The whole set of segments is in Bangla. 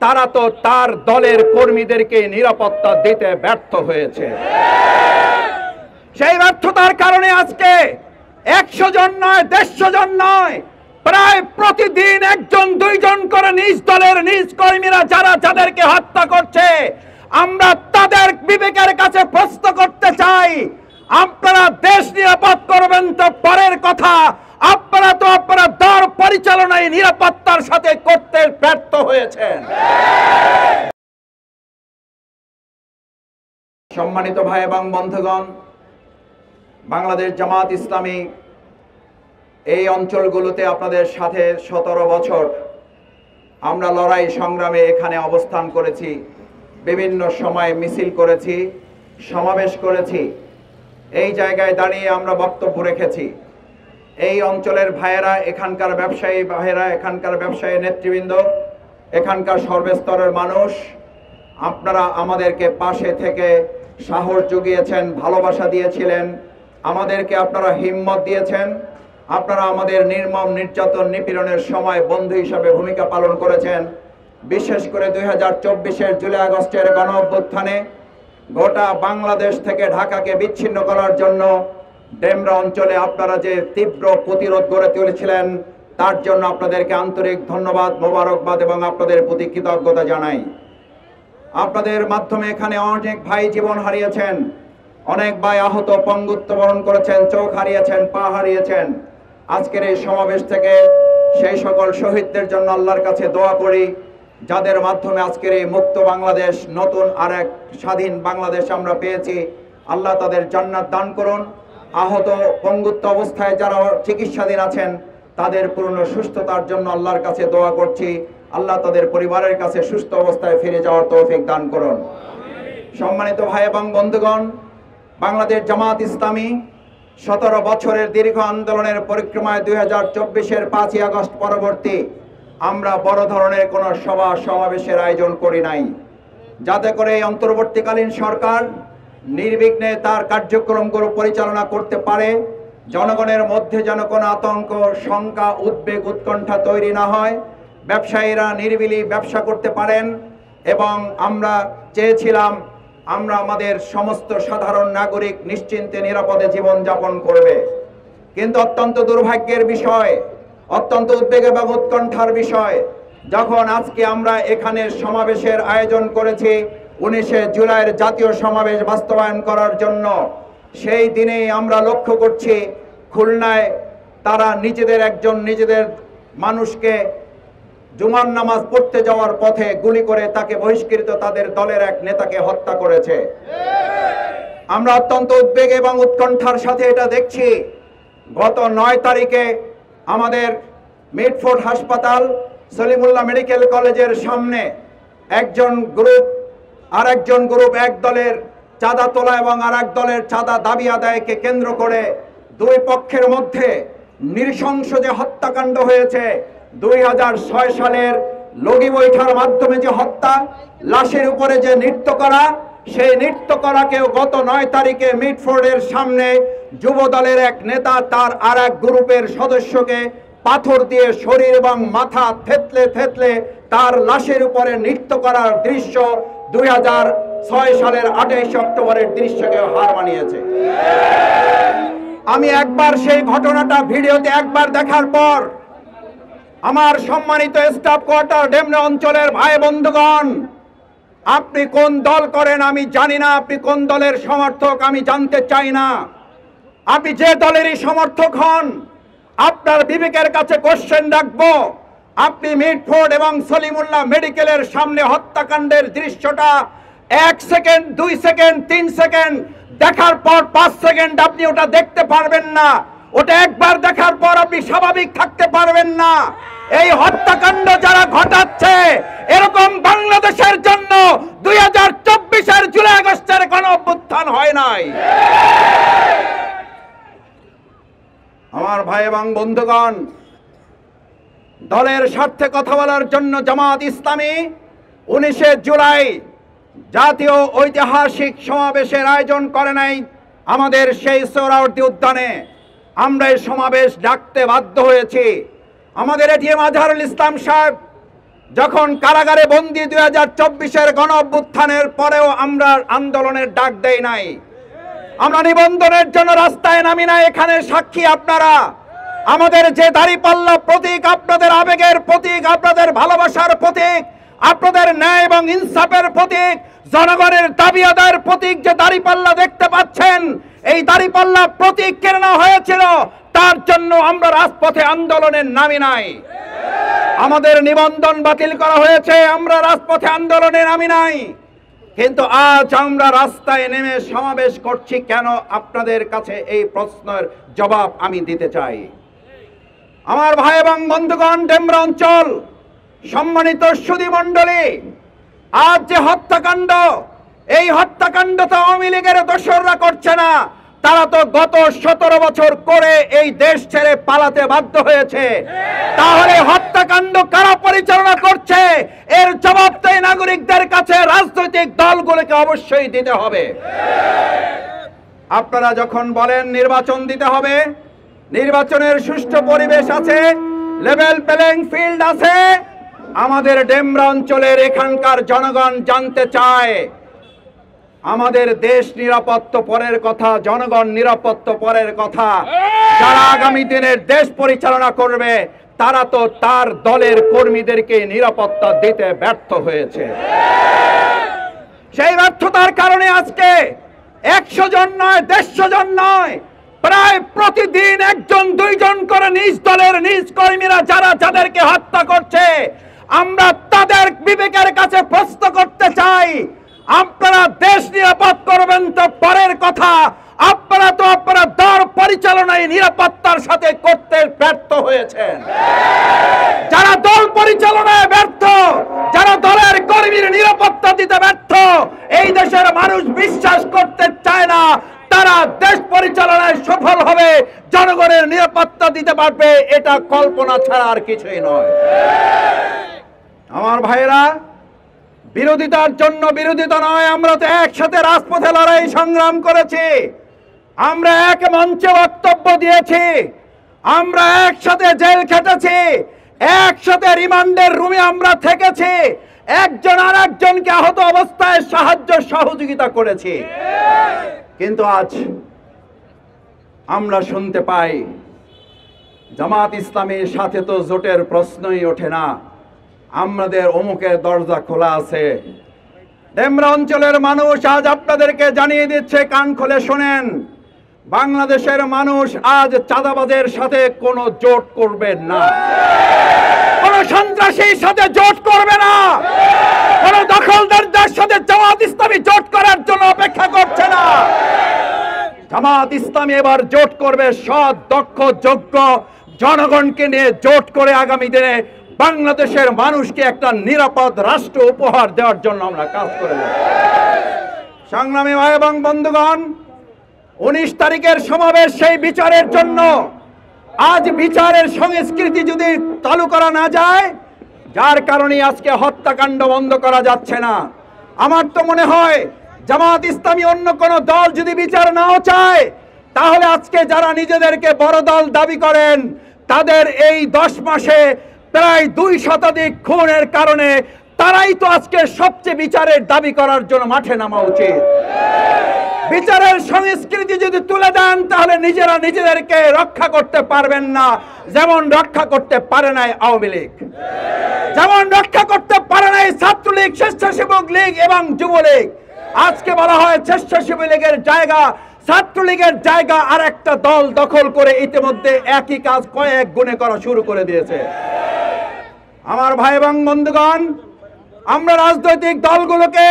তারা তো তার দলের কর্মীদেরকে নিরাপত্তা দিতে ব্যর্থ হয়েছে। সেই ব্যর্থতার কারণে আজকে 100 জন নয়, 150 জন নয়, প্রায় প্রতিদিন 1 জন 2 জন করে নিজ দলের নিজ কর্মীরা যাদেরকে হত্যা করছে, আমরা তাদের বিবেকের কাছে প্রশ্ন করতে চাই, আপনারা দেশ নিরাপদ করবেন তো পরের কথা, আপনারা তো আপনারা দল পরিচালনায় নিরাপত্তার সাথে করতে ব্যর্থ হয়েছেন। সম্মানিত ভাই এবং বন্ধুগণ, বাংলাদেশ জামাত ইসলামী এই অঞ্চলগুলোতে আপনাদের সাথে 17 বছর আমরা লড়াই সংগ্রামে এখানে অবস্থান করেছি, বিভিন্ন সময় মিছিল করেছি, সমাবেশ করেছি, এই জায়গায় দাঁড়িয়ে আমরা বক্তব্য রেখেছি। এই অঞ্চলের ভাইয়েরা, এখানকার ব্যবসায়ী ভাইয়েরা, এখানকার ব্যবসায়ী নেতৃবৃন্দ, এখানকার সর্বস্তরের মানুষ, আপনারা আমাদেরকে পাশে থেকে সাহস জুগিয়েছেন, ভালোবাসা দিয়েছিলেন, আমাদেরকে আপনারা হিম্মত দিয়েছেন, আপনারা আমাদের নির্মম নির্যাতন নিপীড়নের সময় বন্ধু হিসাবে ভূমিকা পালন করেছেন। বিশেষ করে 2024-এর জুলাই আগস্টের গণ অভ্যুত্থানে গোটা বাংলাদেশ থেকে ঢাকাকে বিচ্ছিন্ন করার জন্য ডেমরা অঞ্চলে আপনারা যে তীব্র প্রতিরোধ গড়ে তুলেছিলেন, তার জন্য আপনাদেরকে আন্তরিক ধন্যবাদ, মোবারকবাদ এবং আপনাদের প্রতি কৃতজ্ঞতা জানাই। আপনাদের মাধ্যমে এখানে অনেক ভাই জীবন হারিয়েছেন, অনেক ভাই আহত, পঙ্গুত্ব বরণ করেছেন, চোখ হারিয়েছেন, পা হারিয়েছেন। আজকের এই সমাবেশ থেকে সেই সকল শহীদদের জন্য আল্লাহর কাছে দোয়া করি, যাদের মাধ্যমে আজকের এই মুক্ত বাংলাদেশ, নতুন আরেক স্বাধীন বাংলাদেশ আমরা পেয়েছি। আল্লাহ তাদের জান্নাত দান করুন। আহত, পঙ্গুত্ব অবস্থায় যারা চিকিৎসাধীন আছেন, তাদের পূর্ণ সুস্থতার জন্য আল্লাহর কাছে দোয়া করছি। আল্লাহ তাদের পরিবারের কাছে সুস্থ অবস্থায় ফিরে যাওয়ার তৌফিক দান করুন। সম্মানিত ভাই এবং বন্ধুগণ, বাংলাদেশ জামাত ইসলামী 17 বছরের দীর্ঘ আন্দোলনের পরিক্রমায় 2024-এর 5ই আগস্ট পরবর্তী আমরা বড় ধরনের কোনো সভা সমাবেশের আয়োজন করি নাই, যাতে করে এই অন্তর্বর্তীকালীন সরকার নির্বিঘ্নে তার কার্যক্রমগুলো পরিচালনা করতে পারে, জনগণের মধ্যে যেন কোনো আতঙ্ক, শঙ্কা, উদ্বেগ, উৎকণ্ঠা তৈরি না হয়, ব্যবসায়ীরা নিরিবিলি ব্যবসা করতে পারেন। এবং আমরা চেয়েছিলাম আমরা আমাদের সমস্ত সাধারণ নাগরিক নিশ্চিন্তে নিরাপদে জীবন যাপন করবে। কিন্তু অত্যন্ত দুর্ভাগ্যের বিষয়, অত্যন্ত উদ্বেগ এবং উৎকণ্ঠার বিষয়, যখন আজকে আমরা এখানে সমাবেশের আয়োজন করেছি 19শে জুলাইয়ের জাতীয় সমাবেশ বাস্তবায়ন করার জন্য, সেই দিনেই আমরা লক্ষ্য করছি খুলনায় তারা নিজেদের মানুষকে জুমার নামাজ পড়তে যাওয়ার পথে গুলি করে তাকে বহিষ্কৃত তাদের দলের এক নেতাকে হত্যা করেছে। আমরা অত্যন্ত উদ্বেগ এবং উৎকণ্ঠার সাথে এটা দেখছি। গত 9 তারিখে আমাদের মিটফোর্ড হাসপাতাল, সলিমুল্লাহ মেডিকেল কলেজের সামনে একজন গ্রুপ আরেকজন গ্রুপ, এক দলের চাঁদা তোলা এবং আরেক দলের চাঁদা দাবি আদায়কে কেন্দ্র করে দুই পক্ষের মধ্যে নৃশংস যে হত্যাকাণ্ড হয়েছে, 2006 সালের লগি বৈঠার মাধ্যমে যে হত্যা, লাশের উপরে যে নৃত্য করা, সেই নৃত্য করাকেও গত 9 তারিখে মিটফোর্ডের সামনে যুব দলের এক নেতা তার আর এক গ্রুপের সদস্যকে পাথর দিয়ে শরীর এবং মাথা থেতলে তার লাশের উপরে নৃত্য করার দৃশ্য 2006 সালের 28 অক্টোবরের দৃশ্যকে হার মানিয়েছে। আমি একবার সেই ঘটনাটা ভিডিওতে একবার দেখার পর আমার সম্মানিত স্টাফ কোয়ার্টার ডেমরা অঞ্চলের ভাই বন্ধুগণ, আপনি কোন দল করেন আমি জানি না, আপনি কোন দলের সমর্থক আমি জানতে চাই না, আপনি যে দলেরই সমর্থক হন, আপনার বিবেকের কাছে কোশ্চেন রাখবো। আপনি মিটফোর্ড এবং সলিমুল্লাহ মেডিকেলের সামনে হত্যাকাণ্ডের দৃশ্যটা 1 সেকেন্ড, 2 সেকেন্ড, 3 সেকেন্ড দেখার পর 5 সেকেন্ড আপনি ওটা দেখতে পারবেন না। ওটা একবার দেখার পর আপনি স্বাভাবিক থাকতে পারবেন না। এই হত্যাকাণ্ড যারা ঘটাচ্ছে, এরকম বাংলাদেশের জন্য 2024-এর জুলাই আগস্টের গণ অভ্যুত্থান হয় নাই। আমার ভাই এবং বন্ধুগণ, দলের স্বার্থে কথা বলার জন্য জামাত ইসলামী 19শে জুলাই জাতীয় ঐতিহাসিক সমাবেশের আয়োজন করে নাই আমাদের সেই সোহরাওয়ার্দী উদ্যানে। আমরা এই সমাবেশ ডাকতে বাধ্য হয়েছি। আমাদের এটিএম আজহারুল ইসলাম সাহেব যখন কারাগারে বন্দী 2024-এর গণ অভ্যুত্থানের পরেও আমরা আন্দোলনের ডাক দেই নাই, আমরা নিবন্ধনের জন্য রাস্তায় নামি নাই। এখানে সাক্ষী আপনারা। আমাদের যে দাঁড়িপাল্লা প্রতীক, আপনাদের আবেগের প্রতীক, আপনাদের ভালোবাসার প্রতীক, আপনাদের ন্যায় এবং ইনসাফের প্রতীক, জনগণের দাবি আদায়ের প্রতীক যে দাঁড়িপাল্লা দেখতে পাচ্ছেন, এই দাঁড়িপাল্লা প্রতীক কেনা হয়েছিল, তার জন্য আমরা রাজপথে আন্দোলনের নামি নাই। আমাদের নিবন্ধন বাতিল করা হয়েছে, আমরা রাজপথে আন্দোলনে নামি নাই। কিন্তু আজ আমরা রাস্তায় নেমে সমাবেশ করছি কেন? আপনাদের কাছে এই প্রশ্নের জবাব আমি দিতে চাই। আমার ভাই এবং বন্ধুগণ, ডেমরা অঞ্চল, সম্মানিত সুধী মণ্ডলী, আজ যে হত্যাকাণ্ড, এই হত্যাকাণ্ড তো আওয়ামী লীগের দোসররা করছে না, তারা তো গত 17 বছর করে এই দেশ ছেড়ে পালাতে বাধ্য হয়েছে। তাহলে হত্যাকাণ্ড কারা পরিচালনা করছে? এর জবাব তো নাগরিকদের কাছে, রাজনৈতিক দলগুলোকে অবশ্যই দিতে হবে। আপনারা যখন বলেন নির্বাচন দিতে হবে, নির্বাচনের সুষ্ঠু পরিবেশ আছে, লেভেল প্লেইং ফিল্ড আছে, আমাদের ডেমরা অঞ্চলের এখানকার জনগণ জানতে চায় আমাদের দেশ নিরাপত্তা পরের কথা, জনগণ নিরাপত্তা পরের কথা। যারা আগামী দিনের দেশ পরিচালনা করবে তারা তো তার দলের কর্মীদেরকে নিরাপত্তা দিতে ব্যর্থ হয়েছে। সেই ব্যর্থতার কারণে আজকে 100 জন নয়, 150 জন নয়, প্রায় প্রতিদিন 1 জন 2 জন করে নিজ দলের নিজ কর্মীরা যাদেরকে হত্যা করছে, আমরা তাদের বিবেকের কাছে প্রশ্ন করতে চাই, আপনারা দেশ নিরাপদ করবেন তো পরের কথা, আপনারা তো আপনারা দল পরিচালনায় নিরাপত্তার সাথে করতে ব্যর্থ হয়েছেন। যারা দল পরিচালনায় ব্যর্থ, যারা দলের কর্মীর নিরাপত্তা দিতে ব্যর্থ, এই দেশের মানুষ বিশ্বাস করতে চায় না তারা দেশ পরিচালনায় সফল হবে, জনগণের নিরাপত্তা দিতে পারবে। এটা কল্পনা ছাড়া আর কিছুই নয়। আমার ভাইরা, বিরোধিতার জন্য বিরোধিতা নয়, আমরা তো একসাথে রাজপথে লড়াই সংগ্রাম করেছি, আমরা এক মঞ্চে বক্তব্য দিয়েছি, আমরা একসাথে জেল খেটেছি, একসাথে রিমান্ডের রুমে আমরা থেকেছি, একজন আর একজনকে আহত অবস্থায় সাহায্য সহযোগিতা করেছি। কিন্তু আজ আমরা শুনতে পাই জামাত ইসলামীর সাথে তো জোটের প্রশ্নই ওঠে না, আমাদের অমুকের দরজা খোলা আছে। ডেমরা অঞ্চলের মানুষ আজ আপনাদেরকে জানিয়ে দিচ্ছে, কান খুলে শোনেন, বাংলাদেশের মানুষ আজ চাঁদাবাজের সাথে কোনো জোট করবে না, কোন সন্ত্রাসীর সাথে জোট করবে না, কোন দখলদারদের সাথে জামাত ইসলামী জোট করার জন্য অপেক্ষা করছে না। জামাত ইসলামী এবার জোট করবে সৎ, দক্ষ, যোগ্য জনগণকে নিয়ে জোট করে আগামী দিনে বাংলাদেশের মানুষকে একটা নিরাপদ রাষ্ট্র উপহার দেওয়ার জন্য আমরা কাজ করে যাব। সংগ্রামী ভাই এবং বন্ধুগণ, 19 তারিখের সমাবেশ সেই বিচারের জন্য। আজ বিচারের সংস্কৃতি যদি চালু করা না যায়, যার কারণে আজকে হত্যাকাণ্ড বন্ধ করা যাচ্ছে না। আমার তো মনে হয় জামাত ইসলামী অন্য কোন দল যদি বিচার নাও চায়, তাহলে আজকে যারা নিজেদেরকে বড় দল দাবি করেন, তাদের এই 10 মাসে প্রায় 2 শতাধিক খুনের কারণে তারাই তো আজকে সবচেয়ে বিচারের দাবি করার জন্য মাঠে নামা উচিত। বিচারের সংস্কৃতি যদি তুলে দেন, তাহলে নিজেরা নিজেদেরকে রক্ষা করতে পারবেন না, যেমন রক্ষা করতে পারে নাই আওয়ামী লীগ, যেমন রক্ষা করতে পারে নাই ছাত্রলীগ, স্বেচ্ছাসেবক লীগ এবং যুবলীগ। আজকে বলা হয় স্বেচ্ছাসেবক লীগের জায়গা, ছাত্রলীগের জায়গা আর একটা দল দখল করে ইতিমধ্যে একই কাজ কয়েক গুণে করা শুরু করে দিয়েছে। আমার ভাই এবং বন্ধুগণ, আমরা রাজনৈতিক দলগুলোকে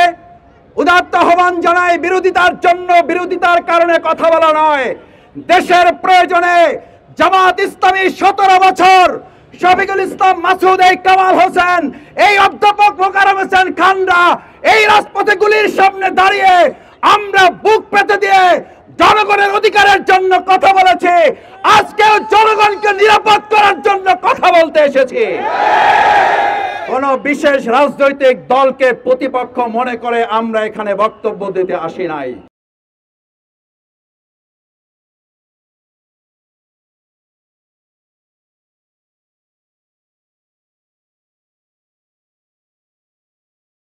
উদাত্ত আহ্বান জানাই, বিরোধিতার জন্য বিরোধিতার কারণে কথা বলা নয়, দেশের প্রয়োজনে জামাত ইসলামী 17 বছর, শফিকুল ইসলাম মাসুদ, এই কামাল হোসেন, এই অধ্যাপক মোকাররম হোসেন খানরা এই রাজপথে গুলির সামনে দাঁড়িয়ে আমরা বুক পেতে দিয়ে জনগণের অধিকারের জন্য কথা বলেছি। আজকেও জনগণকে নিরাপদ করার জন্য কথা বলতে এসেছি। কোন বিশেষ রাজনৈতিক দলকে প্রতিপক্ষ মনে করে আমরা এখানে বক্তব্য দিতে আসি নাই।